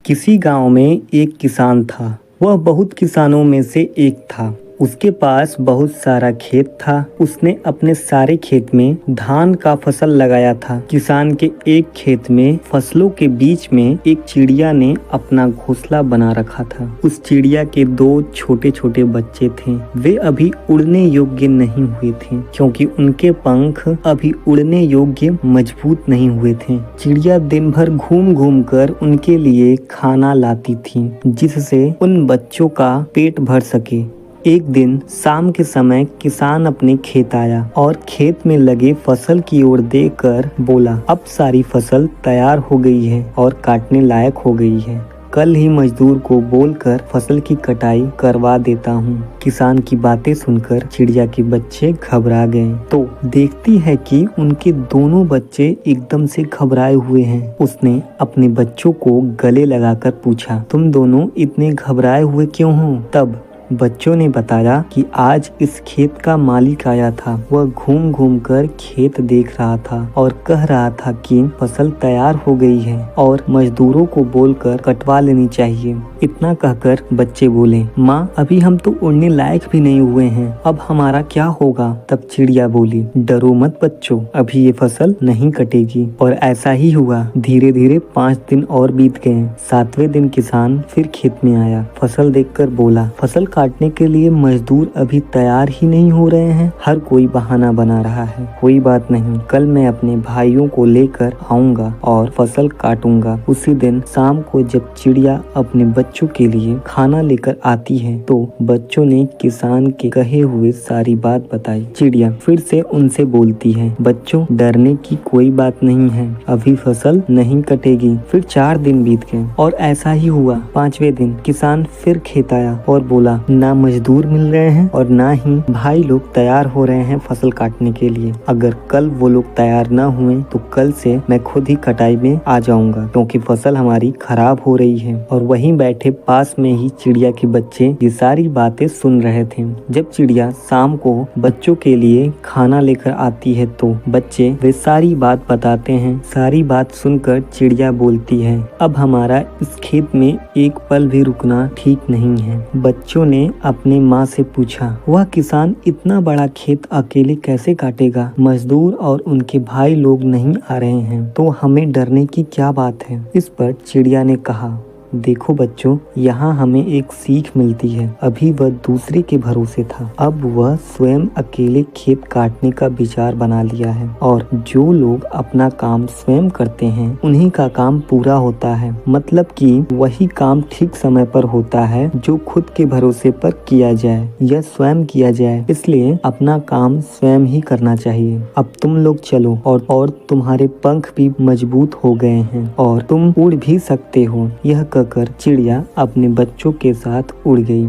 किसी गांव में एक किसान था। वह बहुत किसानों में से एक था। उसके पास बहुत सारा खेत था। उसने अपने सारे खेत में धान का फसल लगाया था। किसान के एक खेत में फसलों के बीच में एक चिड़िया ने अपना घोंसला बना रखा था। उस चिड़िया के दो छोटे छोटे बच्चे थे। वे अभी उड़ने योग्य नहीं हुए थे, क्योंकि उनके पंख अभी उड़ने योग्य मजबूत नहीं हुए थे। चिड़िया दिन भर घूम घूम कर उनके लिए खाना लाती थी, जिससे उन बच्चों का पेट भर सके। एक दिन शाम के समय किसान अपने खेत आया और खेत में लगे फसल की ओर देखकर बोला, अब सारी फसल तैयार हो गई है और काटने लायक हो गई है। कल ही मजदूर को बोलकर फसल की कटाई करवा देता हूँ। किसान की बातें सुनकर चिड़िया के बच्चे घबरा गए, तो देखती है कि उनके दोनों बच्चे एकदम से घबराए हुए हैं। उसने अपने बच्चों को गले लगाकर पूछा, तुम दोनों इतने घबराए हुए क्यों हो? तब बच्चों ने बताया कि आज इस खेत का मालिक आया था। वह घूम घूम कर खेत देख रहा था और कह रहा था कि फसल तैयार हो गई है और मजदूरों को बोलकर कटवा लेनी चाहिए। इतना कहकर बच्चे बोले, माँ, अभी हम तो उड़ने लायक भी नहीं हुए हैं, अब हमारा क्या होगा? तब चिड़िया बोली, डरो मत बच्चों, अभी ये फसल नहीं कटेगी। और ऐसा ही हुआ। धीरे धीरे 5 दिन और बीत गए। 7वें दिन किसान फिर खेत में आया। फसल देखकर बोला, फसल काटने के लिए मजदूर अभी तैयार ही नहीं हो रहे हैं। हर कोई बहाना बना रहा है। कोई बात नहीं, कल मैं अपने भाइयों को लेकर आऊंगा और फसल काटूंगा। उसी दिन शाम को जब चिड़िया अपने बच्चों के लिए खाना लेकर आती है, तो बच्चों ने किसान के कहे हुए सारी बात बताई। चिड़िया फिर से उनसे बोलती है, बच्चों, डरने की कोई बात नहीं है, अभी फसल नहीं कटेगी। फिर 4 दिन बीत गए और ऐसा ही हुआ। 5वें दिन किसान फिर खेत आया और बोला, ना मजदूर मिल रहे हैं और ना ही भाई लोग तैयार हो रहे हैं फसल काटने के लिए। अगर कल वो लोग तैयार ना हुए तो कल से मैं खुद ही कटाई में आ जाऊंगा, क्योंकि फसल हमारी खराब हो रही है। और वहीं बैठे पास में ही चिड़िया के बच्चे ये सारी बातें सुन रहे थे। जब चिड़िया शाम को बच्चों के लिए खाना लेकर आती है, तो बच्चे वे सारी बात बताते हैं। सारी बात सुनकर चिड़िया बोलती है, अब हमारा इस खेत में एक पल भी रुकना ठीक नहीं है। बच्चों ने अपनी माँ से पूछा, वह किसान इतना बड़ा खेत अकेले कैसे काटेगा? मजदूर और उनके भाई लोग नहीं आ रहे हैं, तो हमें डरने की क्या बात है? इस पर चिड़िया ने कहा, देखो बच्चों, यहाँ हमें एक सीख मिलती है। अभी वह दूसरे के भरोसे था, अब वह स्वयं अकेले खेत काटने का विचार बना लिया है। और जो लोग अपना काम स्वयं करते हैं, उन्हीं का काम पूरा होता है। मतलब कि वही काम ठीक समय पर होता है जो खुद के भरोसे पर किया जाए या स्वयं किया जाए। इसलिए अपना काम स्वयं ही करना चाहिए। अब तुम लोग चलो, और तुम्हारे पंख भी मजबूत हो गए हैं और तुम उड़ भी सकते हो। यह कहकर चिड़िया अपने बच्चों के साथ उड़ गई।